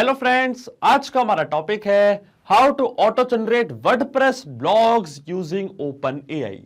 Hello friends, आज का हमारा टॉपिक है how to auto generate WordPress blogs using OpenAI.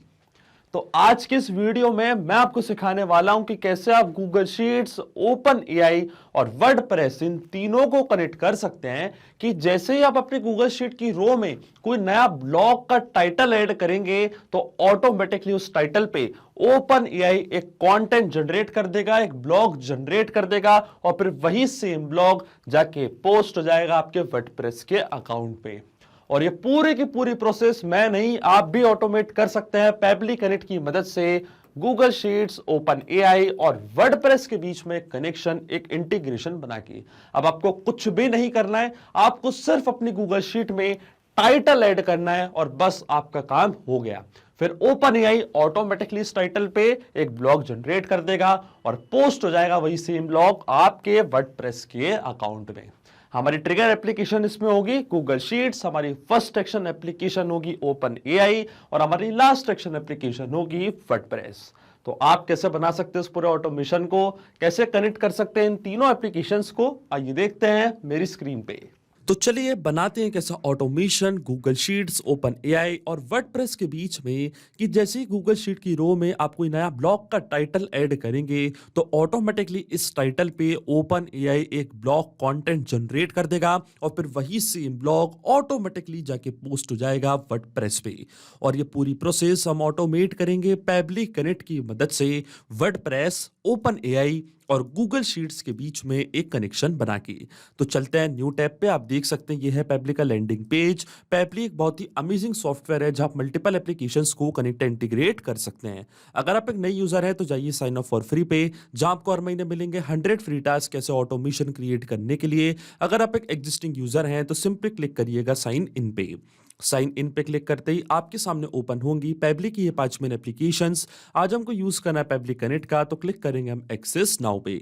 तो आज के इस वीडियो में मैं आपको सिखाने वाला हूं कि कैसे आप गूगल शीट्स, ओपन एआई और वर्डप्रेस इन तीनों को कनेक्ट कर सकते हैं कि जैसे ही आप अपनी गूगल शीट की रो में कोई नया ब्लॉग का टाइटल ऐड करेंगे तो ऑटोमेटिकली उस टाइटल पे ओपन एआई एक कंटेंट जनरेट कर देगा, एक ब्लॉग जनरेट कर देगा और फिर वही सेम ब्लॉग जाके पोस्ट हो जाएगा आपके वर्डप्रेस के अकाउंट पे। और ये पूरी की पूरी प्रोसेस मैं नहीं, आप भी ऑटोमेट कर सकते हैं पेबली कनेक्ट की मदद से। गूगल शीट्स, ओपन एआई और वर्डप्रेस के बीच में कनेक्शन, एक इंटीग्रेशन बना के। अब आपको कुछ भी नहीं करना है, आपको सिर्फ अपनी गूगल शीट में टाइटल ऐड करना है और बस आपका काम हो गया। फिर ओपन एआई ऑटोमेटिकली इस टाइटल पे एक ब्लॉग जनरेट कर देगा और पोस्ट हो जाएगा वही सेम ब्लॉग आपके वर्डप्रेस के अकाउंट में। हमारी ट्रिगर एप्लीकेशन इसमें होगी गूगल शीट्स, हमारी फर्स्ट एक्शन एप्लीकेशन होगी ओपन एआई और हमारी लास्ट एक्शन एप्लीकेशन होगी वर्डप्रेस। तो आप कैसे बना सकते हैं इस पूरे ऑटोमेशन को, कैसे कनेक्ट कर सकते हैं इन तीनों एप्लीकेशंस को, आइए देखते हैं मेरी स्क्रीन पे। तो चलिए बनाते हैं कैसा automation Google sheets, open AI और वर्डप्रेस के बीच में कि जैसे ही गूगल शीट की रो में आप कोई नया ब्लॉग का टाइटल ऐड करेंगे तो ऑटोमेटिकली इस टाइटल पे ओपन एआई एक ब्लॉग कंटेंट जनरेट कर देगा और फिर वही सेम ब्लॉग ऑटोमेटिकली जाके पोस्ट हो जाएगा वर्डप्रेस पे। और ये पूरी प्रोसेस हम ऑटोमेट करेंगे पेबली कनेक्ट की मदद से वर्डप्रेस, ओपन एआई और गूगल शीट्स के बीच में एक कनेक्शन बना के। तो चलते हैं न्यू टैब पे। आप देख सकते हैं ये है पेबली का लैंडिंग पेज। पेबली एक बहुत ही अमेजिंग सॉफ्टवेयर है जहां आप मल्टीपल एप्लीकेशंस को कनेक्ट इंटीग्रेट कर सकते हैं। अगर आप एक नई यूजर है तो जाइए साइन अप फॉर फ्री पे, जहां आपको हर महीने मिलेंगे 100 फ्री टास्क कैसे ऑटोमेशन क्रिएट करने के लिए। अगर आप एक एग्जिस्टिंग यूजर हैं तो सिंपली क्लिक करिएगा साइन इन पे। साइन इन पे क्लिक करते ही आपके सामने ओपन होंगी पेबली की ये 5 मेन एप्लीकेशंस। आज हमको यूज करना है पेबली कनेक्ट का, तो क्लिक करेंगे हम एक्सेस नाउ पे।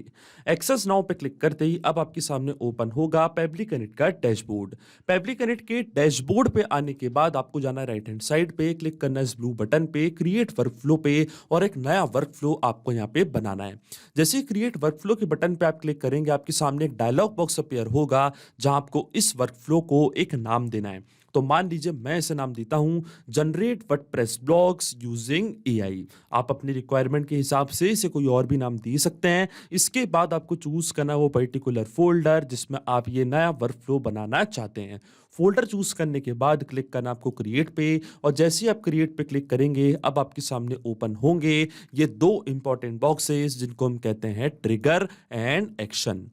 एक्सेस नाउ पे क्लिक करते ही अब आपके सामने ओपन होगा पेबली कनेक्ट का डैशबोर्ड। पेबली कनेक्ट के डैशबोर्ड पे आने के बाद आपको जाना है राइट हैंड साइड पे, क्लिक करना है इस ब्लू बटन पे क्रिएट वर्कफ्लो पे और एक नया वर्कफ्लो आपको यहाँ पे बनाना है। जैसे ही क्रिएट वर्कफ्लो के बटन पे आप क्लिक करेंगे आपके सामने एक डायलॉग बॉक्स अपीयर होगा जहां आपको इस वर्कफ्लो को एक नाम देना है। तो मान लीजिए मैं इसे नाम देता हूं generate WordPress blogs using AI. आप अपनी रिक्वायरमेंट के हिसाब से इसे कोई और भी नाम दे सकते हैं। इसके बाद आपको चूज करना वो पर्टिकुलर फोल्डर जिसमें आप ये नया वर्कफ्लो बनाना चाहते हैं। फोल्डर चूज करने के बाद क्लिक करना आपको क्रिएट पे और जैसे ही आप क्रिएट पे क्लिक करेंगे अब आपके सामने ओपन होंगे ये दो इंपॉर्टेंट बॉक्सेस जिनको हम कहते हैं ट्रिगर एंड एक्शन।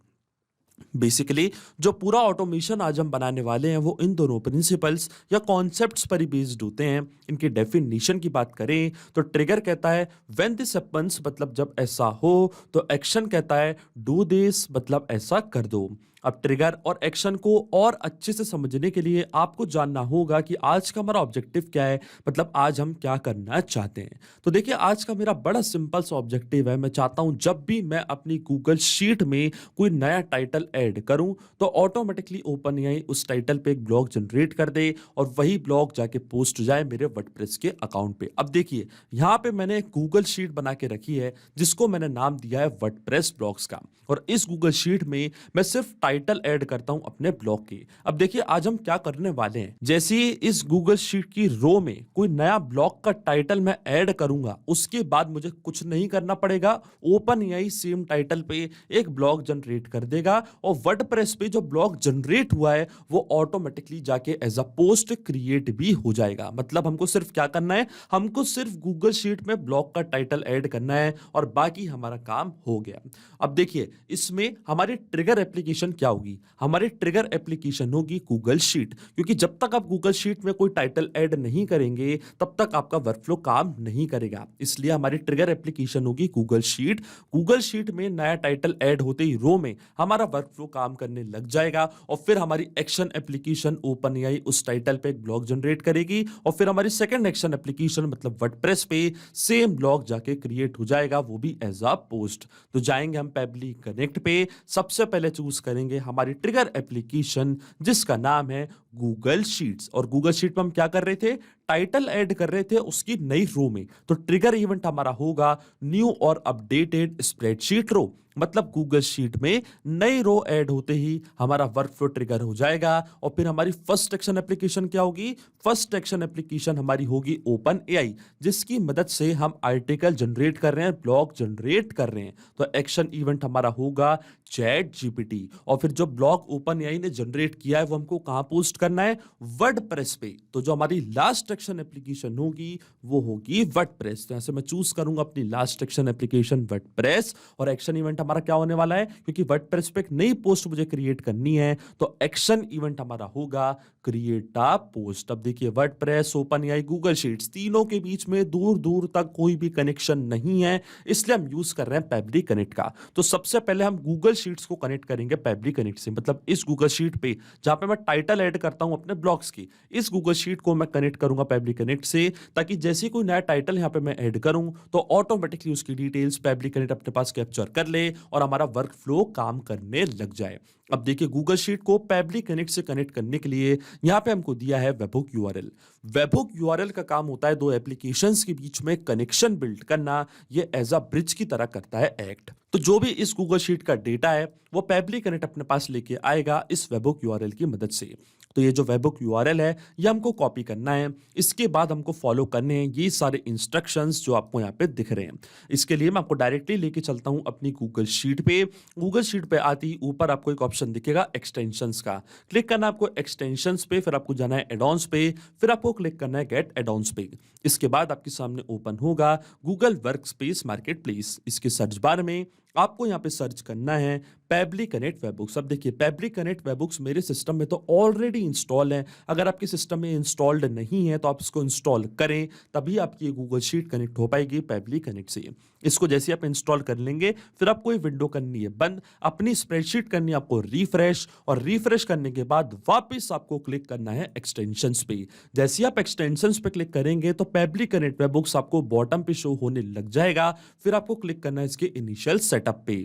बेसिकली जो पूरा ऑटोमेशन आज हम बनाने वाले हैं वो इन दोनों प्रिंसिपल्स या कॉन्सेप्ट्स पर ही बेस्ड होते हैं। इनकी डेफिनेशन की बात करें तो ट्रिगर कहता है व्हेन दिस हैपेंस, मतलब जब ऐसा हो। तो एक्शन कहता है डू दिस, मतलब ऐसा कर दो। अब ट्रिगर और एक्शन को और अच्छे से समझने के लिए आपको जानना होगा कि आज का हमारा ऑब्जेक्टिव क्या है, मतलब आज हम क्या करना चाहते हैं। तो देखिए आज का मेरा बड़ा सिंपल सा ऑब्जेक्टिव है, मैं चाहता हूं जब भी मैं अपनी गूगल शीट में कोई नया टाइटल ऐड करूं तो ऑटोमेटिकली ओपन एआई उस टाइटल पे एक ब्लॉग जनरेट कर दे और वही ब्लॉग जाके पोस्ट हो जाए मेरे वर्डप्रेस के अकाउंट पे। अब देखिए यहाँ पे मैंने एक गूगल शीट बना के रखी है जिसको मैंने नाम दिया है वर्डप्रेस ब्लॉग्स का, और इस गूगल शीट में मैं सिर्फ टाइटल ऐड करता हूं अपने ब्लॉग की। अब देखिए आज हम क्या करने वाले हैं, जैसे ही इस गूगल शीट की रो में कोई नया ब्लॉग का टाइटल मैं ऐड करूंगा उसके बाद मुझे कुछ नहीं करना पड़ेगा, ओपन एआई सेम टाइटल पे एक ब्लॉग जनरेट कर देगा और वर्डप्रेस पे जो ब्लॉग जनरेट हुआ है वो ऑटोमेटिकली जाके एज अ पोस्ट क्रिएट भी हो जाएगा। मतलब हमको सिर्फ क्या करना है, हमको सिर्फ गूगल शीट में ब्लॉग का टाइटल ऐड करना है और बाकी हमारा काम हो गया। अब देखिए इसमें हमारी ट्रिगर एप्लीकेशन क्या होगी, हमारी ट्रिगर एप्लीकेशन होगी गूगल शीट, क्योंकि जब तक आप गूगल शीट में कोई टाइटल ऐड नहीं करेंगे तब तक आपका वर्कफ्लो काम नहीं करेगा। इसलिए हमारी ट्रिगर एप्लीकेशन होगी गूगल शीट। गूगल शीट में नया टाइटल ऐड होते ही रो में हमारा वर्कफ्लो काम करने लग जाएगा और फिर हमारी एक्शन एप्लीकेशन ओपन एआई उस टाइटल पे एक ब्लॉग जनरेट करेगी और फिर हमारी सेकंड एक्शन एप्लीकेशन मतलब वर्डप्रेस पे सेम ब्लॉग जाके क्रिएट हो जाएगा, वो भी एज अ पोस्ट। तो जाएंगे हम पेबली कनेक्ट पे, सबसे पहले चूज करेंगे हमारी ट्रिगर एप्लीकेशन जिसका नाम है गूगल शीट्स। और गूगल शीट में हम क्या कर रहे थे, टाइटल ऐड कर रहे थे उसकी नई रो में। तो ट्रिगर इवेंट हमारा होगा न्यू और अपडेटेड स्प्रेडशीट रो। मतलब गूगल शीट में नई रो ऐड होते ही हमारा वर्कफ्लो ट्रिगर हो जाएगा। और फिर हमारी फर्स्ट एक्शन एप्लीकेशन क्या होगी, फर्स्ट एक्शन एप्लीकेशन हमारी होगी ओपन एआई, जिसकी मदद से हम आर्टिकल जनरेट कर रहे हैं, ब्लॉग जनरेट कर रहे हैं। तो एक्शन इवेंट हमारा होगा चैट जीपीटी। और फिर जो ब्लॉग ओपन एआई ने जनरेट किया है वो हमको कहां पोस्ट करना है, वर्डप्रेस पे। तो जो हमारी लास्ट एक्शन एप्लीकेशन होगी वो होगी वर्डप्रेस। तो ऐसे मैं चूज करूंगा अपनी लास्ट एक्शन एप्लीकेशन वर्डप्रेस। और एक्शन इवेंट हमारा क्या होने वाला है, क्योंकि वर्डप्रेस पे एक नई पोस्ट मुझे क्रिएट करनी है, तो एक्शन इवेंट हमारा होगा क्रिएट अ पोस्ट। अब देखिए WordPress, open AI, Google sheets, तीनों के बीच में दूर दूर तक कोई भी कनेक्शन नहीं है, इसलिए हम यूज कर रहे हैं पैबली कनेक्ट का। तो सबसे पहले हम गूगल शीट्स को कनेक्ट करेंगे पैबली कनेक्ट से। मतलब इस गूगल शीट पे जहां पे मैं टाइटल ऐड करता हूं अपने ब्लॉग्स की, इस गूगल शीट को मैं कनेक्ट करूंगा पैबली कनेक्ट से, ताकि जैसे कोई नया टाइटल यहां पे मैं ऐड करूं तो ऑटोमेटिकली उसकी डिटेल्स पैबली कनेक्ट अपने पास कैप्चर कर ले और हमारा वर्क फ्लो काम करने लग जाए। अब देखिए गूगल शीट को पैबली कनेक्ट से कनेक्ट करने के लिए यहां पे हमको दिया है वेबहुक यूआरएल। वेबहुक यूआरएल का काम होता है दो एप्लीकेशंस के बीच में कनेक्शन बिल्ड करना। ये एज अ ब्रिज की तरह करता है एक्ट। तो जो भी इस गूगल शीट का डेटा है वो पैबली कनेक्ट अपने पास लेके आएगा इस वेबहुक यूआरएल की मदद से। तो ये जो वेबहुक यूआरएल है ये हमको कॉपी करना है। इसके बाद हमको फॉलो करने हैं ये सारे इंस्ट्रक्शंस जो आपको यहाँ पे दिख रहे हैं। इसके लिए मैं आपको डायरेक्टली लेके चलता हूं अपनी गूगल शीट पे। गूगल शीट पे आती ही ऊपर आपको एक ऑप्शन दिखेगा एक्सटेंशंस का, क्लिक करना है आपको एक्सटेंशंस पे, फिर आपको जाना है एडॉन्स पे, फिर आपको क्लिक करना है गेट एडॉन्स पे। इसके बाद आपके सामने ओपन होगा गूगल वर्कस्पेस मार्केटप्लेस। इसके सर्च बार में आपको यहाँ पे सर्च करना है पैबली कनेक्ट वेबबुक्स। अब देखिए पैबली कनेक्ट वेबबुक्स मेरे सिस्टम में तो ऑलरेडी इंस्टॉल है। अगर आपके सिस्टम में इंस्टॉल्ड नहीं है तो आप इसको इंस्टॉल करें, तभी आपकी गूगल शीट कनेक्ट हो पाएगी पैबली कनेक्ट से। इसको जैसे आप इंस्टॉल कर लेंगे फिर आपको ये विंडो करनी है बंद, अपनी स्प्रेडशीट करनी है आपको रिफ्रेश, और रिफ्रेश करने के बाद वापस आपको क्लिक करना है एक्सटेंशंस पे। जैसे आप एक्सटेंशंस पे क्लिक करेंगे तो पैबली कनेक्ट वेबबुक्स आपको बॉटम पे शो होने लग जाएगा। फिर आपको क्लिक करना है इसके इनिशियल सेटअप पे।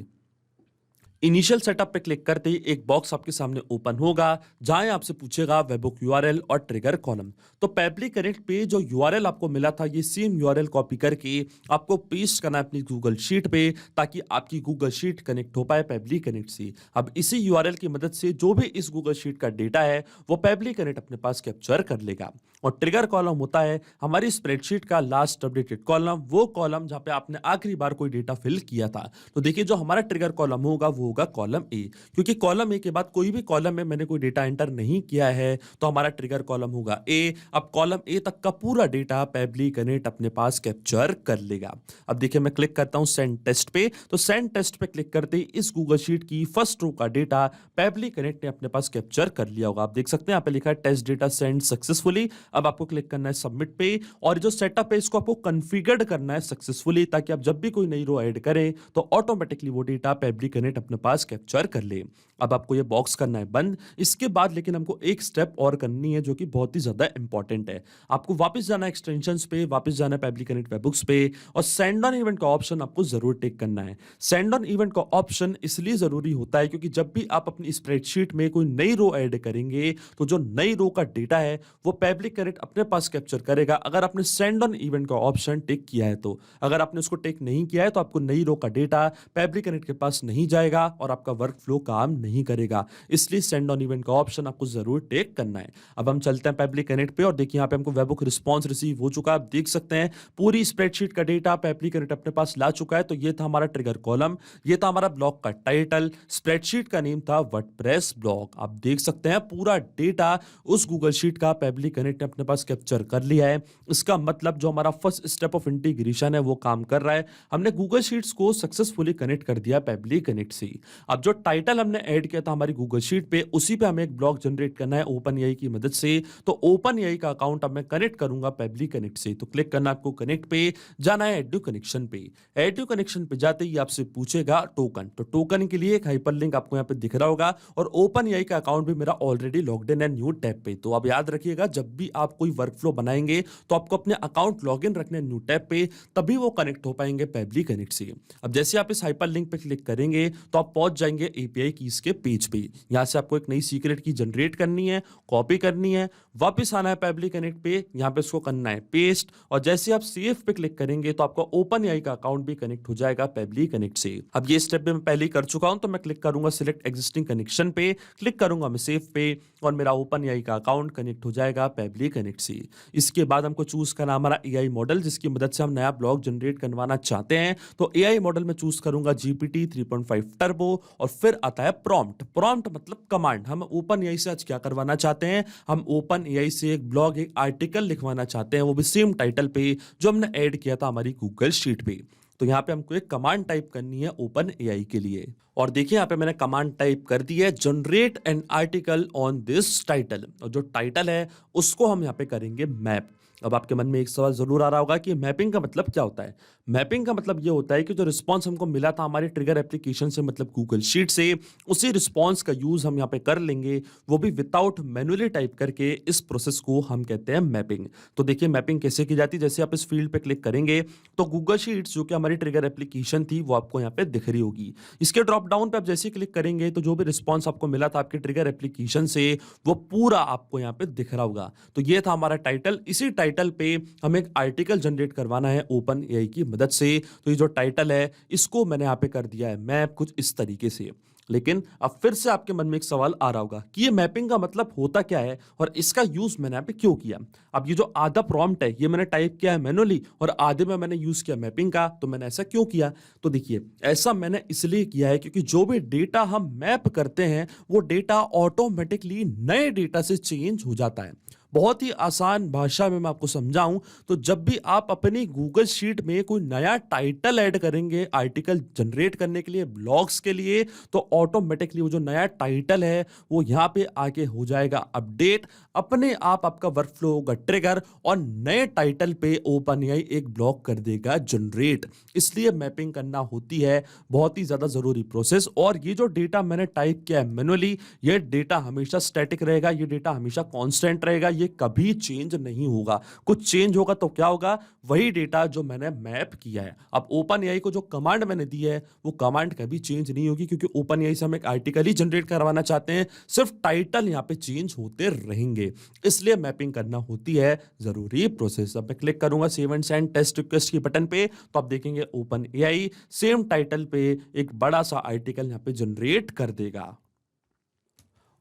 इनिशियल सेटअप पे क्लिक करते ही एक बॉक्स आपके सामने ओपन होगा जहां आपसे पूछेगा वेबहुक यूआरएल और ट्रिगर कॉलम। तो पैबली कनेक्ट पे जो यूआरएल आपको मिला था ये सेम यूआरएल कॉपी करके आपको पेस्ट करना है अपनी गूगल शीट पे, ताकि आपकी गूगल शीट कनेक्ट हो पाए पैबली कनेक्ट से। अब इसी यूआरएल की मदद से जो भी इस गूगल शीट का डेटा है वो पैबली कनेक्ट अपने पास कैप्चर कर लेगा। और ट्रिगर कॉलम होता है हमारी स्प्रेडशीट का लास्ट अपडेटेड कॉलम, वो कॉलम जहां पे आपने आखिरी बार कोई डेटा फिल किया था। तो देखिए जो हमारा ट्रिगर कॉलम होगा वो होगा कॉलम ए, क्योंकि कॉलम ए के बाद कोई भी कॉलम में मैंने कोई डेटा एंटर नहीं किया है तो हमारा ट्रिगर कॉलम होगा ए। अब कॉलम ए तक का पूरा डेटा पैबली कनेक्ट अपने पास कैप्चर कर लेगा। अब देखिए मैं क्लिक करता हूं सेंड टेस्ट पे, तो सेंड टेस्ट पे क्लिक करते ही इस गूगल शीट की फर्स्ट रो का डेटा पैबली कनेक्ट ने अपने पास कैप्चर कर लिया होगा। आप देख सकते हैं यहाँ पे लिखा है टेस्ट डेटा सेंड सक्सेसफुली। अब आपको क्लिक करना है सबमिट पे, और जो सेटअप है इसको आपको कॉन्फ़िगर्ड करना है सक्सेसफुली, ताकि आप जब भी कोई नई रो ऐड करें तो ऑटोमेटिकली वो डेटा पैबली कनेक्ट अपने पास कैप्चर कर ले। अब आपको ये बॉक्स करना है बंद। इसके बाद लेकिन हमको एक स्टेप और करनी है जो कि बहुत ही ज्यादा इंपॉर्टेंट है। आपको वापस जाना है एक्सटेंशंस पे, वापस जाना है पैबली कनेक्ट वेबबुक्स पे, और सेंड ऑन इवेंट का ऑप्शन आपको जरूर टेक करना है। सेंड ऑन इवेंट का ऑप्शन इसलिए जरूरी होता है क्योंकि जब भी आप अपनी स्प्रेडशीट में कोई नई रो ऐड करेंगे तो जो नई रो का डेटा है वो पैबली कनेक्ट अपने पास कैप्चर करेगा, अगर आपने सेंड ऑन इवेंट का ऑप्शन टेक किया है तो। अगर आपने उसको टेक नहीं किया है तो आपको नई रो का डेटा पैबली कनेक्ट के पास नहीं जाएगा और आपका वर्क फ्लो काम नहीं करेगा। इसलिए सेंड ऑन इवेंट का ऑप्शन आपको जरूर टेक करना है। अब हम चलते हैं पैबली कनेक्ट पे, और देखिए यहाँ पे हमको वेबहुक रिस्पॉन्स रिसीव हो चुका है। आप देख सकते हैं पूरी स्प्रेडशीट का डेटा पैबली कनेक्ट अपने पास ला चुका है। तो ये था हमारा ट्रिगर कॉलम, ये था हमारा ब्लॉग का टाइटल, स्प्रेडशीट का नेम था वर्डप्रेस ब्लॉग। आप देख सकते हैं पूरा डेटा उस गूगल शीट का पैबली कनेक्ट ने अपने पास कैप्चर कर लिया है। इसका मतलब जो हमारा फर्स्ट स्टेप ऑफ इंटीग्रेशन है वो काम कर रहा है। हमने गूगल शीट्स को सक्सेसफुली कनेक्ट कर दिया पैबली कनेक्ट से। अब जो टाइटल हमने ऐड किया था हमारी गूगल शीट पे, उसी पे हमें एक ब्लॉग जनरेट करना है ओपन एआई की मदद से। तो ओपन एआई का अकाउंट अब मैं कनेक्ट करूंगा पैबली कनेक्ट से। तो क्लिक करना आपको कनेक्ट पे, जाना है एडू कनेक्शन पे। एडू कनेक्शन पे जाते ही आपसे पूछेगा टोकन, तो टोकन के लिए एक हाइपरलिंक आपको यहाँ पे दिख रहा होगा, और ओपन एआई का अकाउंट भी मेरा ऑलरेडी लॉग्ड इन है न्यू टैब पे। तो अब याद रखिएगा जब भी आप कोई वर्कफ्लो बनाएंगे तो आपको अपने अकाउंट लॉगिन रखने न्यू टैब पे, तभी वो कनेक्ट हो पाएंगे पैबली कनेक्ट से। अब जैसे आप इस हाइपरलिंक पे क्लिक करेंगे तो आप पहुंच जाएंगे एपीआई कीज के पेज पे। यहाँ से आपको एक नई सीक्रेट की जनरेट करनी है, कॉपी करनी है, वापस आना है पेबली कनेक्ट पे, यहाँ पे इसको करना है पेस्ट, और जैसे आप सेव पे क्लिक करेंगे तो आपका ओपन एआई का अकाउंट भी कनेक्ट हो जाएगा पेबली कनेक्ट से। अब ये स्टेप मैं पहले ही कर चुका हूं, तो मैं क्लिक करूंगा सिलेक्ट एग्जिस्टिंग कनेक्शन पे, क्लिक करूंगा मैं सेव पे, और मेरा ओपन एआई का अकाउंट कनेक्ट हो जाएगा पेबली कनेक्ट से। इसके बाद हमको चूज करना हमारा एआई मॉडल, जिसकी मदद से हम नया ब्लॉग जनरेट करवाना चाहते हैं। तो एआई मॉडल में चूज करूंगा जीपीटी 3.5 टर्बो, और फिर आता है प्रॉम्प्ट। प्रॉम्प्ट मतलब कमांड। हम ओपन एआई से आज क्या करवाना चाहते हैं, हम ओपन एआई से एक ब्लॉग, एक आर्टिकल लिखवाना चाहते हैं, वो भी सेम टाइटल पे जो हमने ऐड किया था हमारी गूगल शीट पे। तो यहाँ पे हमको एक कमांड टाइप करनी है ओपन एआई के लिए, और देखिए यहाँ पे मैंने कमांड टाइप कर दी है generate an article on this title, और जो टाइटल है उसको हम यहाँ पे करेंगे मैप। अब आपके मन में एक सवाल जरूर आ रहा होगा कि मैपिंग का मतलब क्या होता है। मैपिंग का मतलब ये होता है कि जो रिस्पांस हमको मिला था हमारे ट्रिगर एप्लीकेशन से, मतलब गूगल शीट से, उसी रिस्पांस का यूज हम यहाँ पे कर लेंगे, वो भी विदाउट मैनुअली टाइप करके। इस प्रोसेस को हम कहते हैं मैपिंग। तो देखिए मैपिंग कैसे की जाती है। जैसे आप इस फील्ड पे क्लिक करेंगे तो गूगल शीट्स जो कि हमारी ट्रिगर एप्लीकेशन थी वो आपको यहाँ पे दिख रही होगी। इसके ड्रॉप डाउन पे आप जैसे क्लिक करेंगे तो जो भी रिस्पांस आपको मिला था आपके ट्रिगर एप्लीकेशन से वो पूरा आपको यहाँ पे दिख रहा होगा। तो ये था हमारा टाइटल। इसी टाइटल पे हमें एक आर्टिकल जनरेट करवाना है ओपन एआई की मदद से। तो ये जो टाइटल है इसको मैंने यहाँ पे कर दिया है मैप, कुछ इस तरीके से। लेकिन अब फिर से आपके मन में एक सवाल आ रहा होगा कि ये मैपिंग का मतलब होता क्या है और इसका यूज मैंने यहाँ पे क्यों किया। अब ये जो आधा प्रॉम्प्ट है ये मैंने टाइप किया है मैनुअली, और आधे में मैंने यूज किया मैपिंग का। तो मैंने ऐसा क्यों किया, तो देखिए ऐसा मैंने इसलिए किया है क्योंकि जो भी डेटा हम मैप करते हैं वो डेटा ऑटोमेटिकली नए डेटा से चेंज हो जाता है। बहुत ही आसान भाषा में मैं आपको समझाऊं तो जब भी आप अपनी गूगल शीट में कोई नया टाइटल ऐड करेंगे आर्टिकल जनरेट करने के लिए, ब्लॉग्स के लिए, तो ऑटोमेटिकली वो जो नया टाइटल है वो यहाँ पे आके हो जाएगा अपडेट। अपने आप आपका वर्कफ्लो होगा ट्रिगर और नए टाइटल पे ओपनएआई एक ब्लॉग कर देगा जनरेट। इसलिए मैपिंग करना होती है बहुत ही ज्यादा जरूरी प्रोसेस। और ये जो डेटा मैंने टाइप किया है मैनुअली, ये डेटा हमेशा स्टैटिक रहेगा, ये डेटा हमेशा कांस्टेंट रहेगा, ये कभी चेंज नहीं होगा। कुछ चेंज होगा तो क्या होगा, वही डेटा जो मैंने मैप किया है। अब ओपनएआई को जो कमांड मैंने दी है वो कमांड कभी चेंज नहीं होगी, क्योंकि ओपनएआई से हम एक आर्टिकल ही जनरेट करवाना चाहते हैं, सिर्फ टाइटल यहां पे चेंज होते रहेंगे। इसलिए मैपिंग करना होती है जरूरी प्रोसेस। अब मैं क्लिक करूंगा save and send test request की बटन पे, तो आप देखेंगे ओपनएआई सेम टाइटल पे एक बड़ा सा आर्टिकल यहां पे जनरेट कर देगा।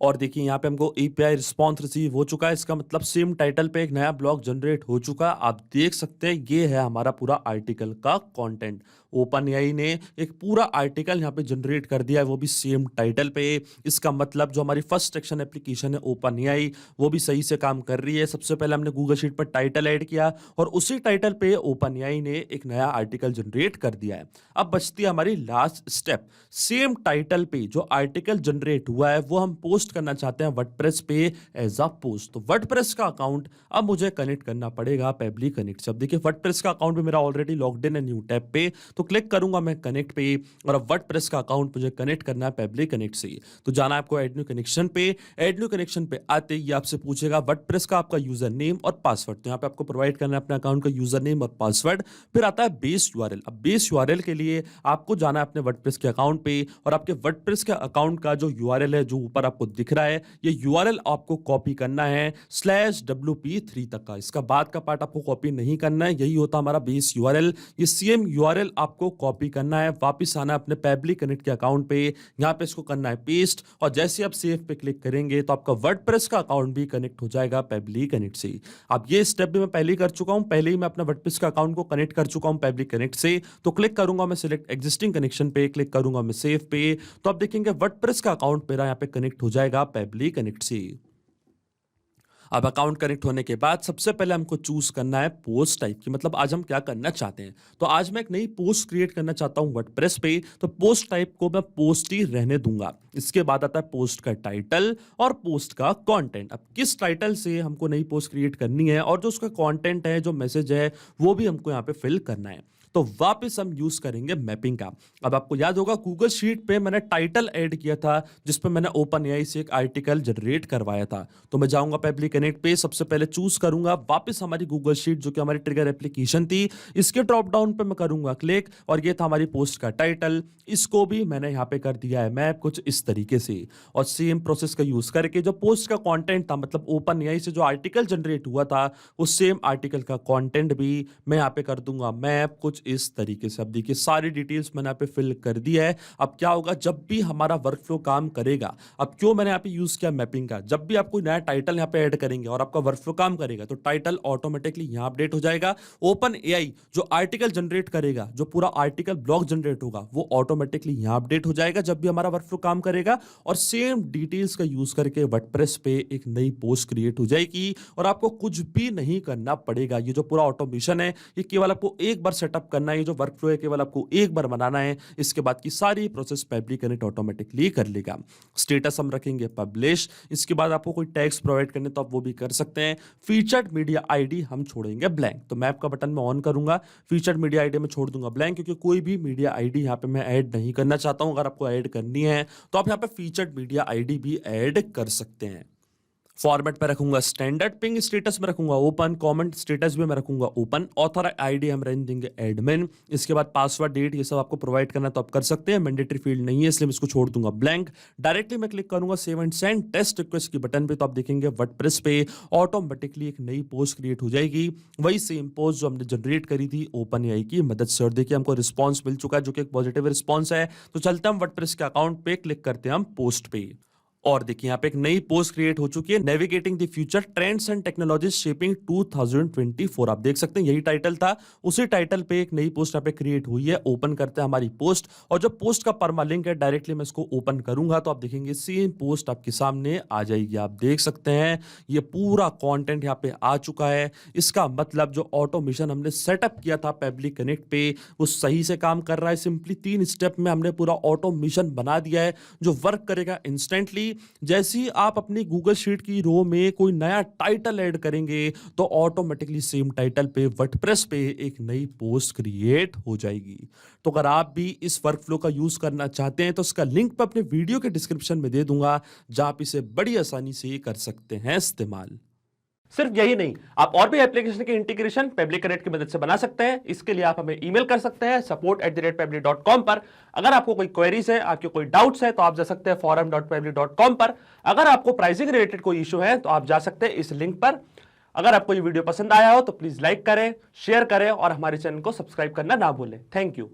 और देखिए यहाँ पे हमको एपीआई रिस्पॉन्स रिसीव हो चुका है, इसका मतलब सेम टाइटल पे एक नया ब्लॉग जनरेट हो चुका है। आप देख सकते हैं ये है हमारा पूरा आर्टिकल का कंटेंट। ओपनएआई ने एक पूरा आर्टिकल यहाँ पे जनरेट कर दिया है, वो भी सेम टाइटल पे। इसका मतलब जो हमारी फर्स्ट सेक्शन एप्लीकेशन है ओपनएआई वो भी सही से काम कर रही है। सबसे पहले हमने गूगल शीट पर टाइटल ऐड किया और उसी टाइटल पे ओपनएआई ने एक नया आर्टिकल जनरेट कर दिया है। अब बचती है हमारी लास्ट स्टेप। सेम टाइटल पे जो आर्टिकल जनरेट हुआ है वो हम पोस्ट करना चाहते हैं वर्डप्रेस पे एज अ पोस्ट। तो वर्डप्रेस का अकाउंट अब मुझे कनेक्ट करना पड़ेगा पेबली कनेक्ट से। अब देखिए वर्डप्रेस का अकाउंट भी मेरा ऑलरेडी लॉग्ड इन है न्यू टैब पे, तो क्लिक करूंगा मैं कनेक्ट पे, और अब वर्डप्रेस का अकाउंट मुझे कनेक्ट करना है पेबली कनेक्ट से। तो जाना है आपको ऐड न्यू कनेक्शन पे। ऐड न्यू कनेक्शन पे आते ही आपसे पूछेगा वर्डप्रेस का आपका यूजर नेम और पासवर्ड। तो यहाँ पे आपको प्रोवाइड करना है अपने अकाउंट का यूजर नेम और पासवर्ड। फिर आता है बेस यूआरएल। अब बेस यूआरएल के लिए आपको जाना है अपने वर्डप्रेस के अकाउंट पे, और आपके वर्डप्रेस के अकाउंट का जो यूआरएल है जो ऊपर आपको दिख रहा है, ये यूआरएल आपको कॉपी करना है /wp3 तक का। इसका बाद का पार्ट आपको कॉपी नहीं करना है, यही होता हमारा बेस यूआरएल। ये सेम यूआरएल आपको कॉपी करना है, वापस आना है अपने पेबली कनेक्ट के अकाउंट पे, यहाँ पे इसको करना है पेस्ट, और जैसे आप सेव पे क्लिक करेंगे तो आपका वर्डप्रेस का अकाउंट भी कनेक्ट हो जाएगा पेबली कनेक्ट से। अब ये स्टेप भी मैं पहले ही कर चुका हूं, पहले ही मैं अपना वर्डप्रेस का अकाउंट को कनेक्ट कर चुका हूं पेबली कनेक्ट से। तो क्लिक करूंगा मैं सिलेक्ट एग्जिस्टिंग कनेक्शन पे, क्लिक करूंगा मैं सेव पे, तो आप देखेंगे वर्डप्रेस का अकाउंट मेरा यहाँ पे कनेक्ट हो जाएगा पेबली कनेक्ट से। अब अकाउंट कनेक्ट होने के बाद सबसे पहले हमको चूज करना है पोस्ट टाइप की, मतलब आज हम क्या करना चाहते हैं। तो आज मैं एक नई पोस्ट क्रिएट करना चाहता हूं वर्डप्रेस पे, तो पोस्ट टाइप को मैं पोस्ट ही रहने दूंगा। इसके बाद आता है पोस्ट का टाइटल और पोस्ट का कंटेंट। अब किस टाइटल से हमको नई पोस्ट क्रिएट करनी है और जो उसका कंटेंट है, जो मैसेज है, वो भी हमको यहाँ पे फिल करना है। तो वापस हम यूज करेंगे मैपिंग का। अब आपको याद होगा गूगल शीट पे मैंने टाइटल ऐड किया था जिसपे मैंने ओपन एआई से एक आर्टिकल जनरेट करवाया था। तो मैं जाऊंगा पब्लिक कनेक्ट पे, सबसे पहले चूज करूंगा वापस हमारी गूगल शीट जो कि हमारी ट्रिगर एप्लीकेशन थी, इसके ड्रॉप डाउन पे मैं करूंगा क्लिक और ये था हमारी पोस्ट का टाइटल। इसको भी मैंने यहाँ पे कर दिया है मैप कुछ इस तरीके से, और सेम प्रोसेस का यूज करके जो पोस्ट का कंटेंट था, मतलब ओपन एआई से जो आर्टिकल जनरेट हुआ था उस सेम आर्टिकल का कंटेंट भी मैं यहाँ पे कर दूंगा मैप कुछ इस तरीके से। अब देखिए सारी डिटेल्स मैंने यहाँ पे फिल कर दी है। अब क्या होगा जब भी हमारा वर्कफ्लो काम करेगा, अब क्यों मैंने यहाँ पे यूज किया मैपिंग का, जब भी आप कोई नया टाइटल यहाँ पे ऐड करेंगे और आपका वर्कफ्लो काम करेगा तो टाइटल ऑटोमेटिकली यहाँ अपडेट हो जाएगा। ओपन एआई जो आर्टिकल जनरेट करेगा, जो पूरा आर्टिकल ब्लॉक जनरेट होगा वो ऑटोमेटिकली यहाँ अपडेट हो जाएगा जब भी हमारा वर्कफ्लो काम करेगा, और सेम डिटेल्स का यूज करके वर्डप्रेस पे एक नई पोस्ट क्रिएट हो जाएगी और आपको कुछ भी नहीं करना पड़ेगा। ये जो पूरा ऑटोमेशन है ये केवल आपको एक बार सेटअप करना है, ये जो वर्कफ्लो है केवल आपको एक बार बनाना है, इसके बाद की सारी प्रोसेस पब्लिक कनेक्ट ऑटोमेटिकली कर लेगा। स्टेटस हम रखेंगे पब्लिश, इसके बाद आपको कोई टैग्स प्रोवाइड करने तो आप वो भी कर सकते हैं। फीचर्ड मीडिया आईडी हम छोड़ेंगे ब्लैंक, तो मैप का बटन मैं ऑन करूंगा, फीचर्ड मीडिया आईडी में छोड़ दूंगा ब्लैंक क्योंकि कोई भी मीडिया आईडी यहाँ पे मैं ऐड नहीं करना चाहता हूं। अगर आपको ऐड करनी है तो आप यहाँ पे फीचर्ड मीडिया आईडी भी ऐड कर सकते हैं। फॉर्मेट पे रखूंगा स्टैंडर्ड, पिंग स्टेटस में रखूंगा ओपन, कमेंट स्टेटस भी मैं रखूंगा ओपन, ऑथर आईडी हम रहने देंगे एडमिन। इसके बाद पासवर्ड डेट ये सब आपको प्रोवाइड करना तो आप कर सकते हैं, मैंडेटरी फील्ड नहीं है इसलिए मैं इसको छोड़ दूंगा ब्लैंक। डायरेक्टली मैं क्लिक करूंगा save and send test request की बटन पे, तो आप देखेंगे वर्डप्रेस पे ऑटोमेटिकली एक नई पोस्ट क्रिएट हो जाएगी, वही सेम पोस्ट जो हमने जनरेट करी थी ओपन एआई की मदद से। और देखिए हमको रिस्पॉन्स मिल चुका है जो कि एक पॉजिटिव रिस्पॉन्स है। तो चलते हम वर्डप्रेस के अकाउंट पे क्लिक करते हैं हम पोस्ट पे, और देखिए यहाँ पे एक नई पोस्ट क्रिएट हो चुकी है, navigating the future trends and technologies shaping 2024। आप देख सकते हैं यही टाइटल था, उसी टाइटल पे एक नई पोस्ट यहाँ पे क्रिएट हुई है। ओपन करते हैं हमारी पोस्ट, और जो पोस्ट का परमा लिंक है डायरेक्टली मैं इसको ओपन करूंगा तो आप देखेंगे सेम पोस्ट आपके सामने आ जाएगी। आप देख सकते हैं ये पूरा कॉन्टेंट यहाँ पे आ चुका है। इसका मतलब जो ऑटोमेशन हमने सेटअप किया था पब्लिक कनेक्ट पे वो सही से काम कर रहा है। सिंपली 3 स्टेप में हमने पूरा ऑटोमेशन बना दिया है जो वर्क करेगा इंस्टेंटली। जैसे ही आप अपनी गूगल शीट की रो में कोई नया टाइटल ऐड करेंगे तो ऑटोमेटिकली सेम टाइटल पे वर्डप्रेस पे एक नई पोस्ट क्रिएट हो जाएगी। तो अगर आप भी इस वर्कफ्लो का यूज करना चाहते हैं तो इसका लिंक मैं अपने वीडियो के डिस्क्रिप्शन में दे दूंगा जहां आप इसे बड़ी आसानी से कर सकते हैं इस्तेमाल। सिर्फ यही नहीं, आप और भी एप्लीकेशन के इंटीग्रेशन पब्लिक कनेक्ट की मदद से बना सकते हैं। इसके लिए आप हमें ईमेल कर सकते हैं support@public.com पर। अगर आपको कोई क्वेरीज है, आपके कोई डाउट्स है तो आप जा सकते हैं forum.public.com पर। अगर आपको प्राइसिंग रिलेटेड कोई इशू है तो आप जा सकते हैं इस लिंक पर। अगर आपको ये वीडियो पसंद आया हो तो प्लीज लाइक करें, शेयर करें और हमारे चैनल को सब्सक्राइब करना ना भूलें। Thank you.